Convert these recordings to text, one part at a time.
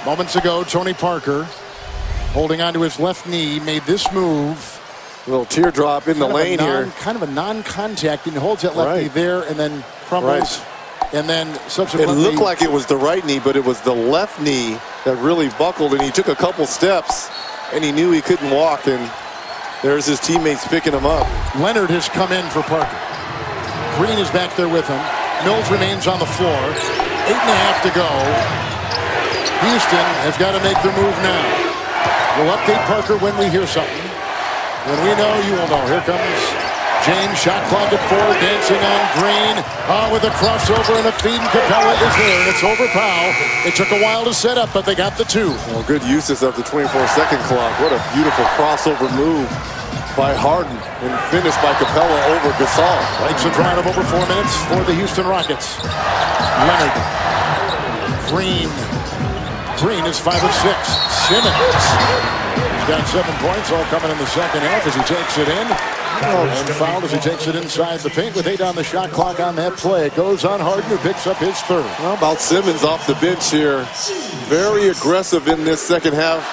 Moments ago, Tony Parker, holding onto his left knee, made this move. A little teardrop in the lane here. Kind of a non-contact, and he holds that left knee there and then crumbles. And then subsequently... It looked like it was the right knee, but it was the left knee that really buckled, and he took a couple steps, and he knew he couldn't walk, and there's his teammates picking him up. Leonard has come in for Parker. Green is back there with him. Mills remains on the floor. 8.5 to go. Houston has got to make their move now. We'll update Parker when we hear something. When we know, you will know. Here comes James. Shot clock at 4. Dancing on Green. With a crossover and a feed. And Capella is there. And it's over Powell. It took a while to set up, but they got the 2. Well, good uses of the 24-second clock. What a beautiful crossover move by Harden. And finished by Capella over Gasol. Likes a drive of over 4 minutes for the Houston Rockets. Leonard. Green. Green is 5 of 6. Simmons. He's got 7 points, all coming in the second half as he takes it in. And fouled as he takes it inside the paint with 8 on the shot clock on that play. It goes on Harden, who picks up his 3rd. How about Simmons off the bench here? Very aggressive in this second half,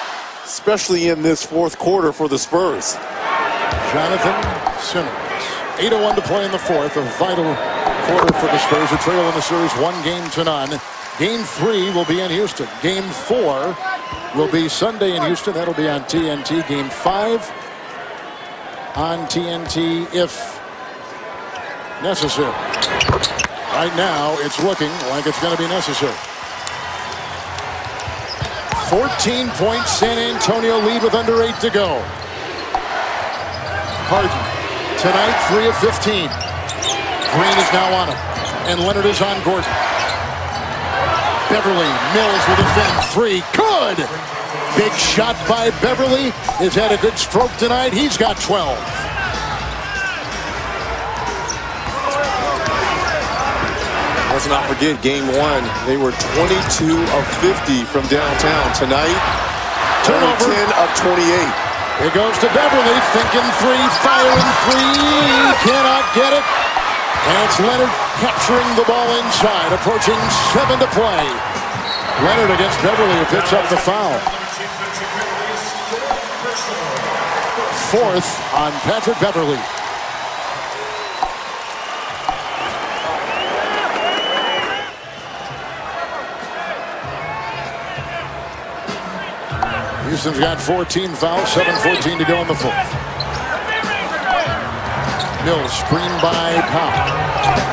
especially in this 4th quarter for the Spurs. Jonathan Simmons. 8:01 to play in the 4th. A vital quarter for the Spurs, who trail in the series 1-0. Game 3 will be in Houston. Game 4 will be Sunday in Houston. That'll be on TNT. Game 5 on TNT if necessary. Right now, it's looking like it's going to be necessary. 14-point San Antonio lead with under 8 to go. Harden, tonight, 3 of 15. Green is now on him. And Leonard is on Gordon. Beverly, Mills with a defend. 3, good! Big shot by Beverly. Has had a good stroke tonight. He's got 12. Let's not forget game 1. They were 22 of 50 from downtown. Tonight, turnover. 10 of 28. It goes to Beverly, thinking 3, firing 3. Cannot get it. And it's Leonard capturing the ball inside, approaching 7 to play. Leonard against Beverly, who picks up the foul. 4th on Patrick Beverly. Houston's got 14 fouls, 7:14 to go in the 4th. Mills screen by Powell.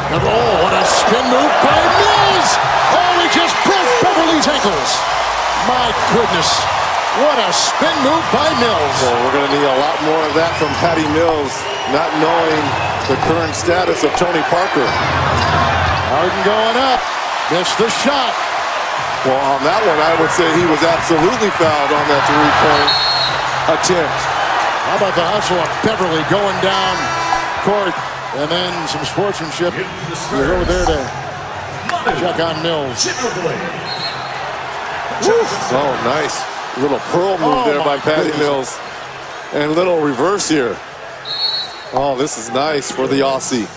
And what a spin move by Mills! Oh, he just broke Beverly's ankles. My goodness, what a spin move by Mills. Well, we're going to need a lot more of that from Patty Mills, not knowing the current status of Tony Parker. Harden going up, missed the shot. Well, on that one, I would say he was absolutely fouled on that 3-point attempt. How about the hustle of Beverly going down court, and then some sportsmanship. He's over there to check on Mills. Oh, nice. Little pearl move there by Patty Mills. And little reverse here. Oh, this is nice for the Aussie.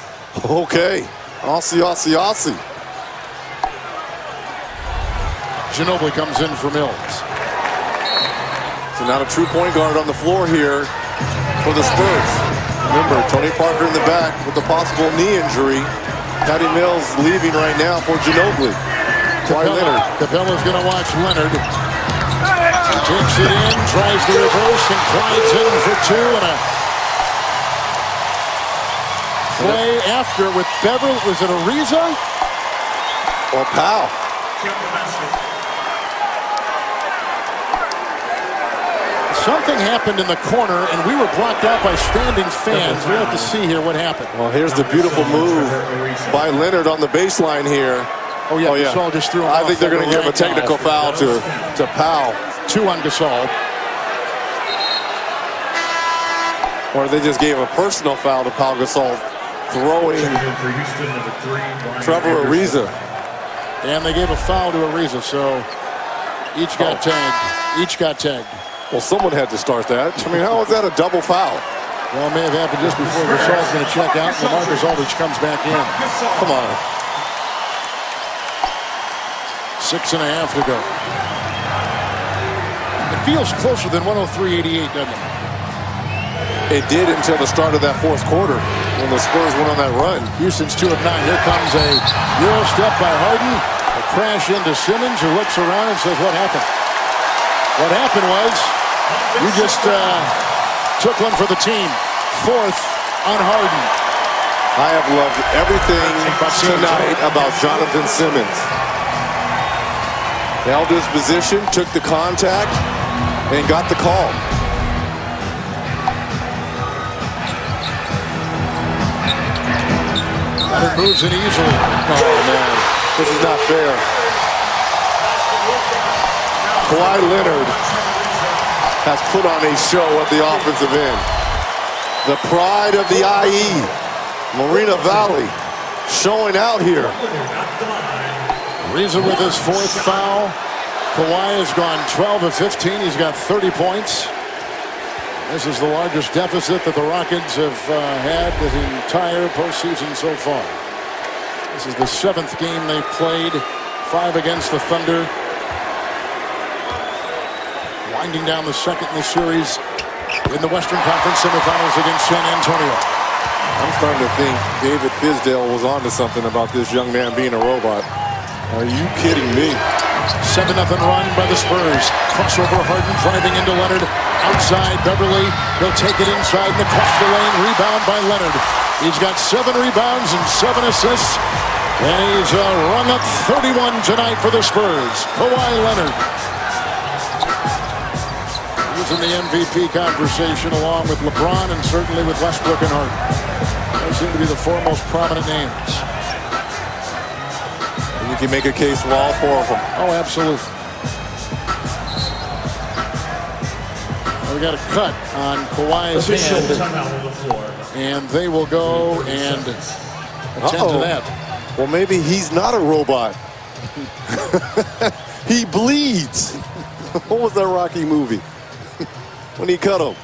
Okay. Aussie. Ginobili comes in for Mills. So now a true point guard on the floor here for the Spurs. Remember, Tony Parker in the back with the possible knee injury. Patty Mills leaving right now for Ginobili. Leonard. Capella's going to watch Leonard. He takes it in, tries the reverse, and glides in for 2. And a play after with Beverly. Was it Ariza? Or Powell. Something happened in the corner, and we were blocked out by standing fans. We have to see here what happened. Well, here's the beautiful move by Leonard on the baseline here. Oh, yeah. Gasol just threw him I off. think they're going to give a technical foul to Powell. 2 on Gasol. Or they just gave a personal foul to Pau Gasol, throwing Trevor Ariza. And they gave a foul to Ariza, so each got tagged. Well, someone had to start that. I mean, how is that a double foul? Well, it may have happened just before Gasol's going to check out, and Marcus Aldridge comes back in. Come on. 6.5 to go. feels closer than 103-88, doesn't it? It did until the start of that fourth quarter when the Spurs went on that run. Houston's 2 of 9. Here comes a Euro step by Harden. A crash into Simmons, who looks around and says, what happened? What happened was you just took one for the team. 4th on Harden. I have loved everything tonight about Jonathan Simmons. Held his position, took the contact, and got the call. Leonard moves it easily. Oh, man. This is not fair. Kawhi Leonard has put on a show at the offensive end. The pride of the IE, Marina Valley, showing out here. Ariza with his 4th foul. Kawhi has gone 12 of 15. He's got 30 points. This is the largest deficit that the Rockets have had the entire postseason so far. This is the 7th game they've played. 5 against the Thunder. Winding down the second in the series in the Western Conference semifinals against San Antonio. I'm starting to think David Fizdale was onto something about this young man being a robot. Are you kidding me? 7-0 run by the Spurs. Crossover, Harden driving into Leonard. Outside, Beverly. He'll take it inside and across the lane. Rebound by Leonard. He's got 7 rebounds and 7 assists. And he's rung up 31 tonight for the Spurs. Kawhi Leonard. He's in the MVP conversation along with LeBron and certainly with Westbrook and Harden. Those seem to be the 4 most prominent names. And you can make a case for all 4 of them. Oh, absolutely. We got a cut on Kawhi's hand, and they will go and attend to that. Well, maybe he's not a robot. He bleeds. What was that Rocky movie? When he cut him.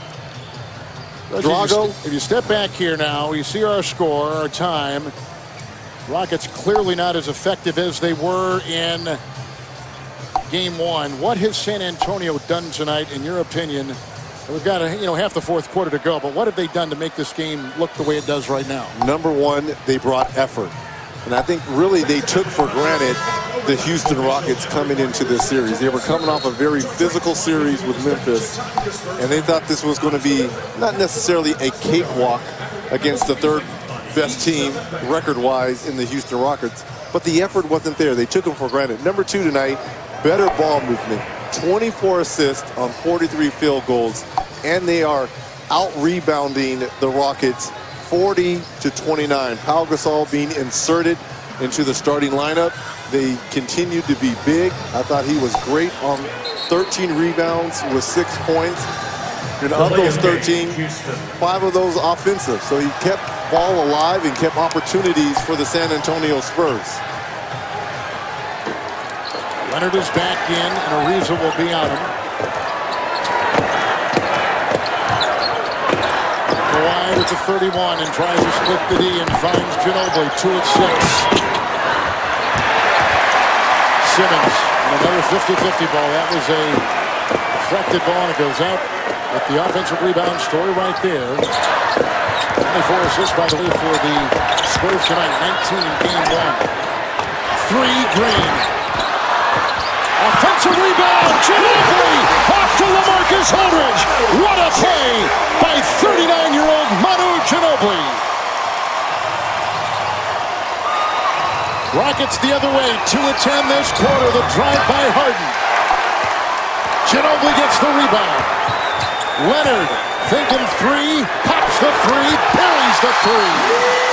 Drago? If you step back here now, you see our score, our time. Rockets clearly not as effective as they were in game 1. What has San Antonio done tonight, in your opinion? We've got half the fourth quarter to go, but what have they done to make this game look the way it does right now? Number 1, they brought effort. And I think really they took for granted the Houston Rockets coming into this series. They were coming off a very physical series with Memphis, and they thought this was going to be not necessarily a cakewalk against the 3rd best team record-wise in the Houston Rockets, but the effort wasn't there. They took them for granted. Number 2 tonight, better ball movement. 24 assists on 43 field goals, and they are out-rebounding the Rockets 40-29. Pau Gasol being inserted into the starting lineup. They continued to be big. I thought he was great on 13 rebounds with 6 points. And of those 13, 5 of those offensive. So he kept ball alive and kept opportunities for the San Antonio Spurs. Leonard is back in, and Ariza will be on him. Kawhi with the 31 and tries to split the D and finds Ginobili 2 of 6. Simmons, and another 50-50 ball. That was a deflected ball, and it goes out. But the offensive rebound story right there. 24 assists, by the way, for the Spurs tonight. 19 in game 1. 3 Green. Offensive rebound, Ginobili off to LaMarcus Aldridge. What a play by 39-year-old Manu Ginobili. Rockets the other way, 2 of 10 this quarter. The drive by Harden. Ginobili gets the rebound. Leonard thinking 3, pops the 3, buries the 3.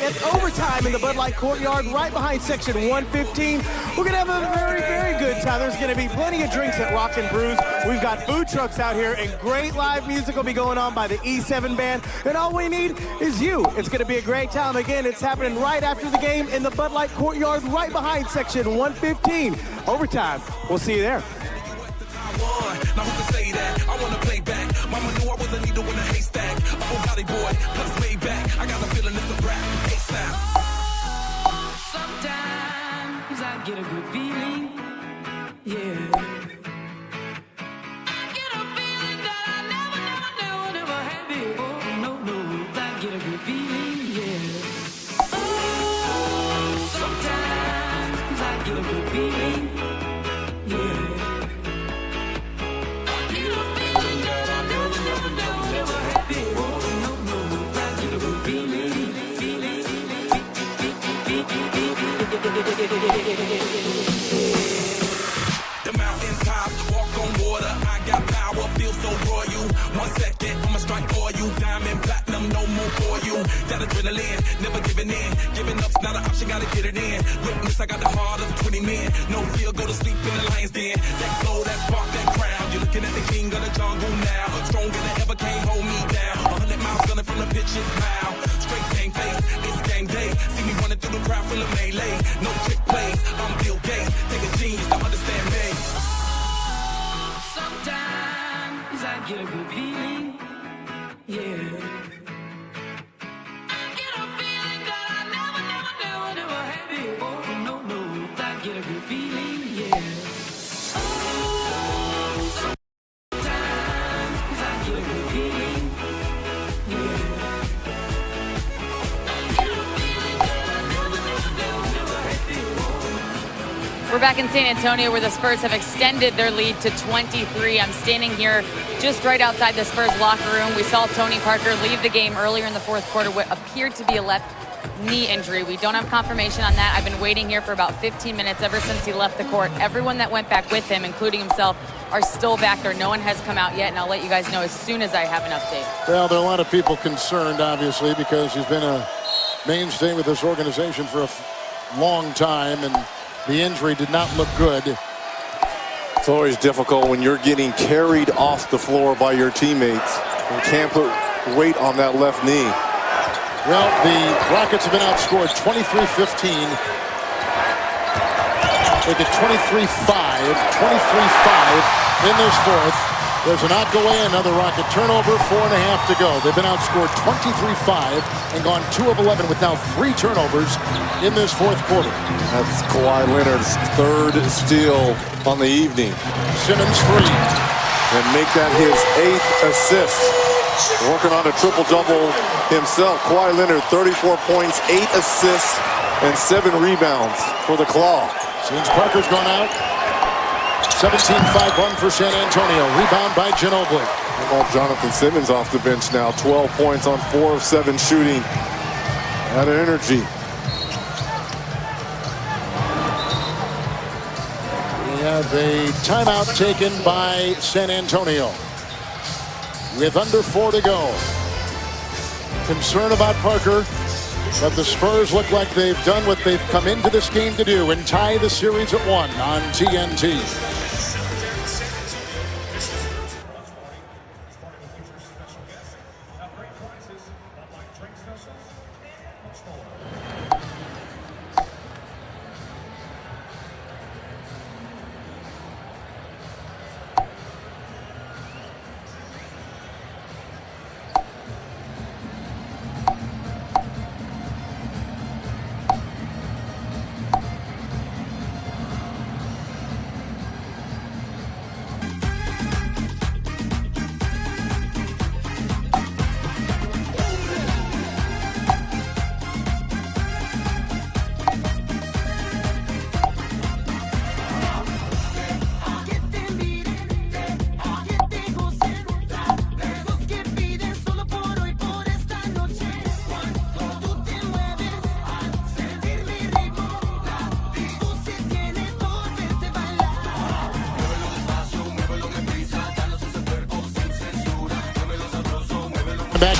and overtime in the Bud Light Courtyard right behind section 115. We're going to have a very, very good time. There's going to be plenty of drinks at Rock and Brews. We've got food trucks out here, and great live music will be going on by the E7 band. And all we need is you. It's going to be a great time. Again, it's happening right after the game in the Bud Light Courtyard right behind section 115. Overtime. We'll see you there. Now who can say that? I wanna play back. Mama knew I was a needle in a haystack. A whole body boy, plus way back. I got the feeling it's a rap. ASAP. Sometimes I get a good feeling, yeah. I get a feeling that I never had before. No, I get a good feeling, yeah. Oh, sometimes I get a good feeling, yeah. The mountain top, walk on water. I got power, feel so royal. 1 second, I'ma strike for you. Diamond, platinum, no more for you. That adrenaline, never giving in. Giving up's not an option, gotta get it in. Witness, I got the heart of 20 men. No fear, go to sleep in the lion's den. That glow, that spark, that crown. You're looking at the king of the jungle now. Stronger than ever, can't hold me down. 100 miles gunning from the pitch's mouth. Straight game face, it's game day. See me running through the crowd full of melee. No trick plays, I'm Bill Gates. Take a genius to understand me. Sometimes I get a good feeling, yeah. I get a feeling that I never had before. No, I get a good feeling, yeah. Oh, sometimes I get a good feeling, yeah. We're back in San Antonio where the Spurs have extended their lead to 23. I'm standing here just right outside the Spurs locker room. We saw Tony Parker leave the game earlier in the fourth quarter, what appeared to be a left knee injury. We don't have confirmation on that. I've been waiting here for about 15 minutes ever since he left the court. Everyone that went back with him, including himself, are still back there. No one has come out yet, and I'll let you guys know as soon as I have an update. Well, there are a lot of people concerned, obviously, because he's been a mainstay with this organization for a long time, and the injury did not look good. It's always difficult when you're getting carried off the floor by your teammates. You can't put weight on that left knee. Well, the Rockets have been outscored 23-15. They get 23-5 in this fourth. There's an knock away, another Rocket turnover, 4.5 to go. They've been outscored 23-5 and gone 2 of 11 with now 3 turnovers in this fourth quarter. That's Kawhi Leonard's 3rd steal on the evening. Simmons 3. And make that his 8th assist. Working on a triple-double himself. Kawhi Leonard, 34 points, 8 assists, and 7 rebounds for the Claw. Since Parker's gone out, 17-5-1 for San Antonio. Rebound by Ginobili. How about Jonathan Simmons off the bench now? 12 points on 4 of 7 shooting. Out of energy. We have a timeout taken by San Antonio. With under 4 to go. Concern about Parker, but the Spurs look like they've done what they've come into this game to do and tie the series at 1 on TNT.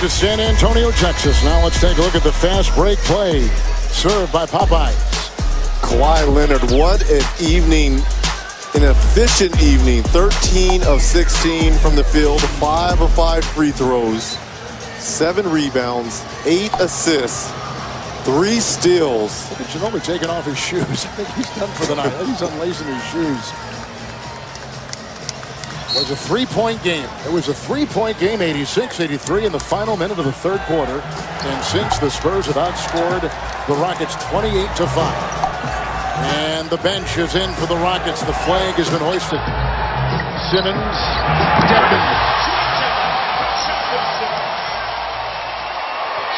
is San Antonio, Texas. Now let's take a look at the fast break play. Served by Popeye. Kawhi Leonard, what an evening, an efficient evening. 13 of 16 from the field, 5 of 5 free throws, 7 rebounds, 8 assists, 3 steals. Look at Ginobili taking off his shoes. I think he's done for the night. He's unlacing his shoes. It was a 3-point game. It was a 3-point game, 86-83 in the final minute of the third quarter. And since the Spurs have outscored the Rockets 28-5. And the bench is in for the Rockets. The flag has been hoisted. Simmons, Dedmon.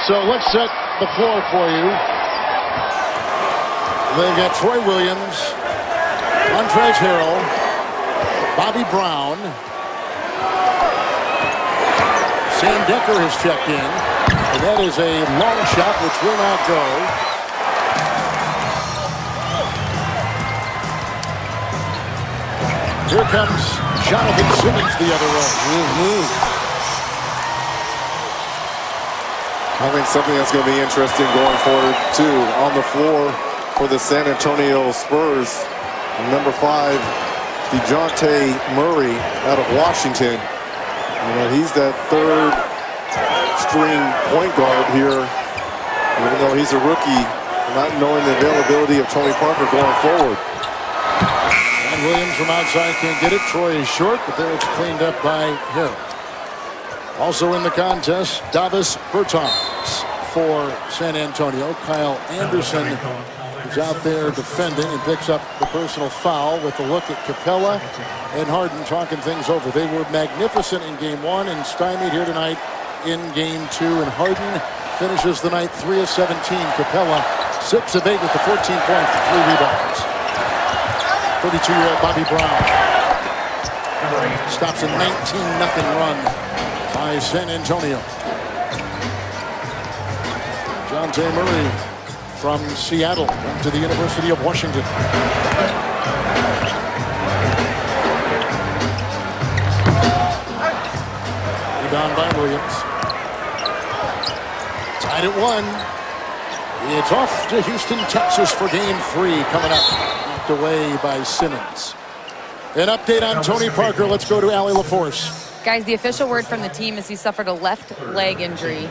So let's set the floor for you. They've got Troy Williams, Montrezl Harrell, Bobby Brown. Sam Decker has checked in. And that is a long shot which will not go. Here comes Jonathan Simmons the other way. I think something that's going to be interesting going forward, too, on the floor for the San Antonio Spurs. Number 5, DeJounte Murray out of Washington. You know, he's that third-string point guard here, even though he's a rookie, not knowing the availability of Tony Parker going forward. And Williams from outside can't get it. Troy is short, but there it's cleaned up by Harrell. Also in the contest, Davis Bertans for San Antonio. Kyle Anderson is out there defending and picks up the personal foul with a look at Capella and Harden talking things over. They were magnificent in game 1 and stymied here tonight in game 2. And Harden finishes the night 3 of 17. Capella 6 of 8 with the 14 points and 3 rebounds. 32-year-old Bobby Brown stops a 19-0 run by San Antonio. DeJounte Murray from Seattle went to the University of Washington. Rebound by Williams. Tied at 1. It's off to Houston, Texas for game 3 coming up. Knocked away by Simmons. An update on Tony Parker. Let's go to Allie LaForce. Guys, the official word from the team is he suffered a left leg injury.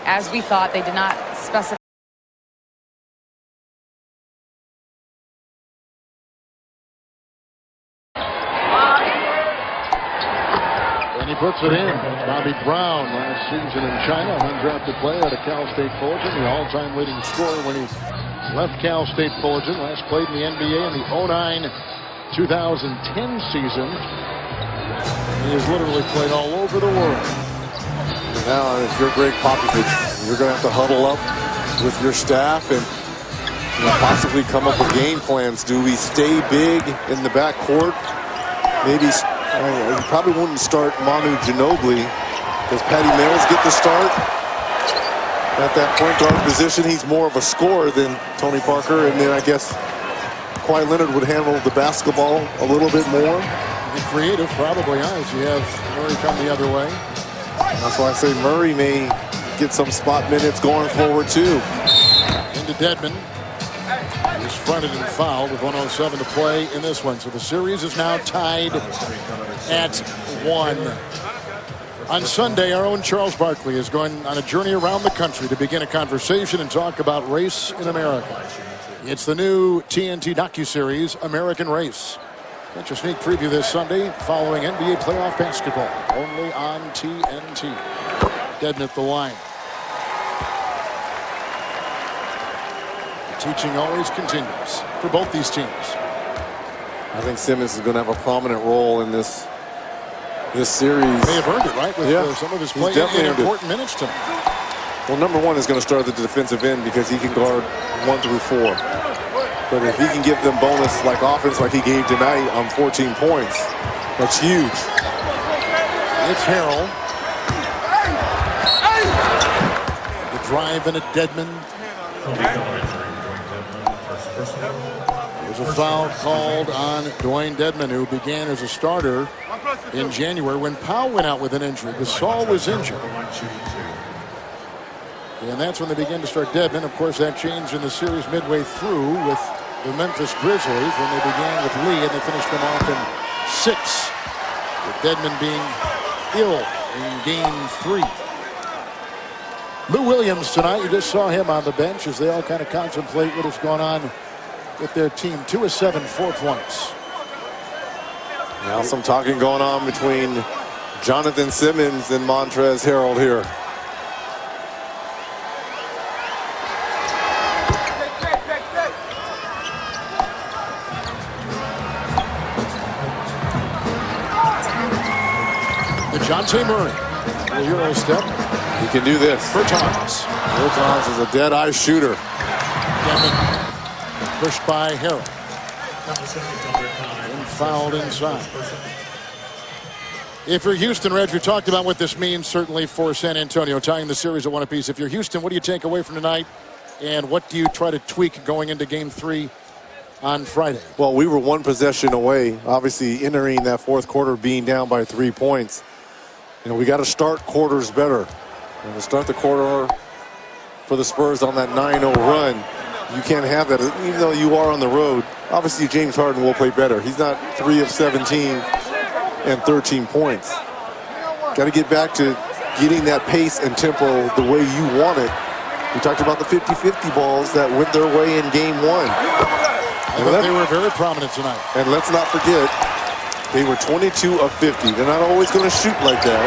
As we thought, they did not specify. And he puts it in. Bobby Brown, last season in China, undrafted player out of Cal State Fullerton, the all-time leading scorer when he left Cal State Fullerton. Last played in the NBA in the 2009-2010 season. He has literally played all over the world. Now, if you're Greg Popovich, you're going to have to huddle up with your staff and possibly come up with game plans. Do we stay big in the backcourt? Maybe you probably wouldn't start Manu Ginobili. Does Patty Mills get the start? At that point guard position, he's more of a scorer than Tony Parker. And then I guess Kawhi Leonard would handle the basketball a little bit more. Creative, probably, as you have Murray come the other way. That's why I say Murray may get some spot minutes going forward, too. Into Dedmon. He's fronted and fouled with 1:07 to play in this one. So the series is now tied at 1. On Sunday, our own Charles Barkley is going on a journey around the country to begin a conversation and talk about race in America. It's the new TNT docuseries, American Race. Catch a sneak preview this Sunday following NBA playoff basketball, only on TNT. Dedmon at the line. The teaching always continues for both these teams. I think Simmons is going to have a prominent role in this series. They have earned it, right? With some of his play in important minutes tonight. Well, number 1 is going to start at the defensive end because he can guard 1 through 4. But if he can give them bonus like offense like he gave tonight on 14 points, that's huge. It's Harrell. The drive in a Dedmon. There's a foul called on Dwayne Dedmon, who began as a starter in January when Powell went out with an injury. Gasol was injured. And that's when they begin to start Dedmon. Of course, that changed in the series midway through with the Memphis Grizzlies when they began with Lee and they finished them off in 6. With Dedmon being ill in game 3. Lou Williams tonight, you just saw him on the bench as they all kind of contemplate what has gone on with their team. 2 of 7, 4 points. Now some talking going on between Jonathan Simmons and Montrezl Harrell here. DeJounte Murray, a Euro step. He can do this. Bertans. Bertans is a dead-eye shooter. Dedmon pushed by Harrell. And fouled inside. If you're Houston, Reg, we talked about what this means certainly for San Antonio, tying the series at 1 apiece. If you're Houston, what do you take away from tonight? And what do you try to tweak going into game 3 on Friday? Well, we were 1 possession away, obviously entering that 4th quarter being down by 3 points. You know, we got to start quarters better. And to start the quarter for the Spurs on that 9-0 run, you can't have that. Even though you are on the road, obviously James Harden will play better. He's not 3 of 17 and 13 points. Got to get back to getting that pace and tempo the way you want it. We talked about the 50-50 balls that went their way in game 1. I thought they were very prominent tonight. And let's not forget, they were 22 of 50. They're not always going to shoot like that,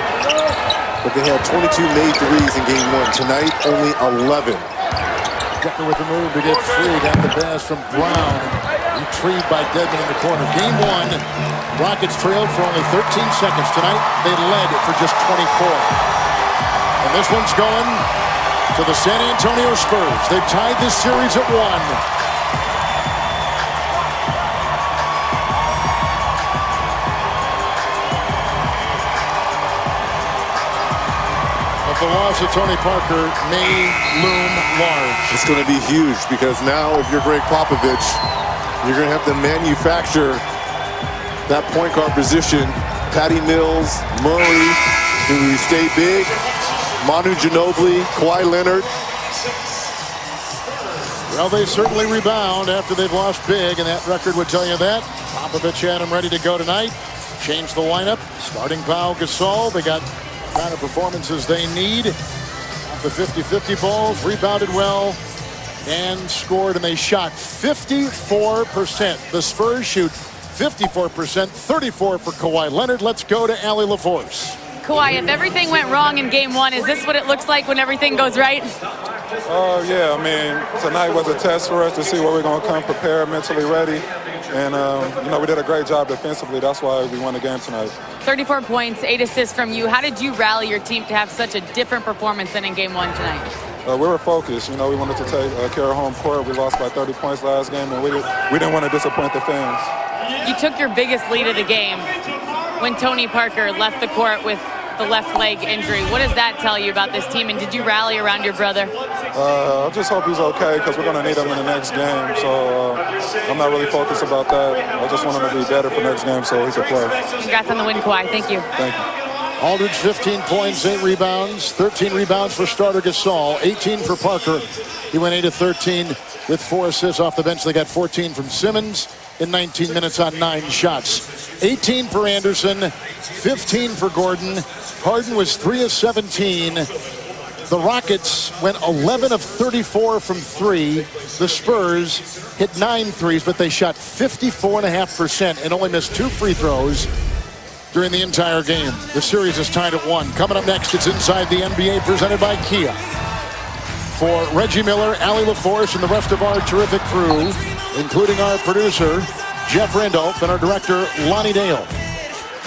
but they had 22 made threes in game 1. Tonight, only 11. Decker with the move to get free. Got the pass from Brown. Retrieved by Dedmon in the corner. Game 1, Rockets trailed for only 13 seconds. Tonight, they led for just 24. And this one's going to the San Antonio Spurs. They've tied this series at 1. The loss of Tony Parker may loom large. It's going to be huge because now if you're Greg Popovich, you're going to have to manufacture that point guard position. Patty Mills, Murray, do we stay big? Manu Ginobili, Kawhi Leonard. Well, they certainly rebound after they've lost big, and that record would tell you that. Popovich had them ready to go tonight. Changed the lineup. Starting Pau Gasol. They got kind of performances they need. The 50-50 balls, rebounded well, and scored, and they shot 54%. The Spurs shoot 54%, 34 for Kawhi Leonard. Let's go to Allie LaForce. Kawhi, if everything went wrong in game 1, is this what it looks like when everything goes right? Yeah, I mean, tonight was a test for us to see where we're going to come prepared, mentally ready. And, we did a great job defensively. That's why we won the game tonight. 34 points, 8 assists from you. How did you rally your team to have such a different performance than in game 1 tonight? We were focused. We wanted to take care of home court. We lost by 30 points last game, and we didn't want to disappoint the fans. You took your biggest lead of the game when Tony Parker left the court with the left leg injury. What does that tell you about this team, and did you rally around your brother? I just hope he's okay because we're going to need him in the next game. So I'm not really focused about that. I just want him to be better for next game so he can play. Congrats on the win, Kawhi. Thank you. Thank you. Aldridge, 15 points, 8 rebounds, 13 rebounds for starter Gasol, 18 for Parker. He went 8 of 13 with 4 assists off the bench. They got 14 from Simmons in 19 minutes on 9 shots. 18 for Anderson, 15 for Gordon. Harden was 3 of 17. The Rockets went 11 of 34 from 3. The Spurs hit 9 threes, but they shot 54.5% and only missed 2 free throws during the entire game. The series is tied at 1. Coming up next, it's Inside the NBA presented by Kia. For Reggie Miller, Allie LaForce, and the rest of our terrific crew, including our producer, Jeff Randolph, and our director, Lonnie Dale.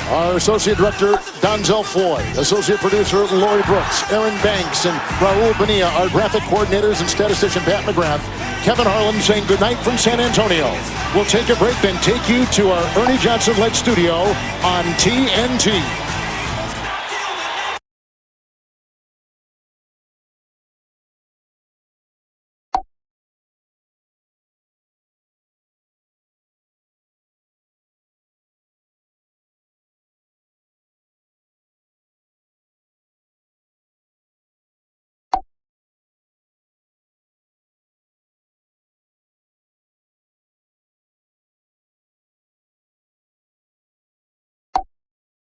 Our Associate Director, Donzel Floyd. Associate Producer, Lori Brooks. Aaron Banks and Raul Bonilla. Our graphic coordinators and statistician, Pat McGrath. Kevin Harlan saying goodnight from San Antonio. We'll take a break, then take you to our Ernie Johnson-led studio on TNT.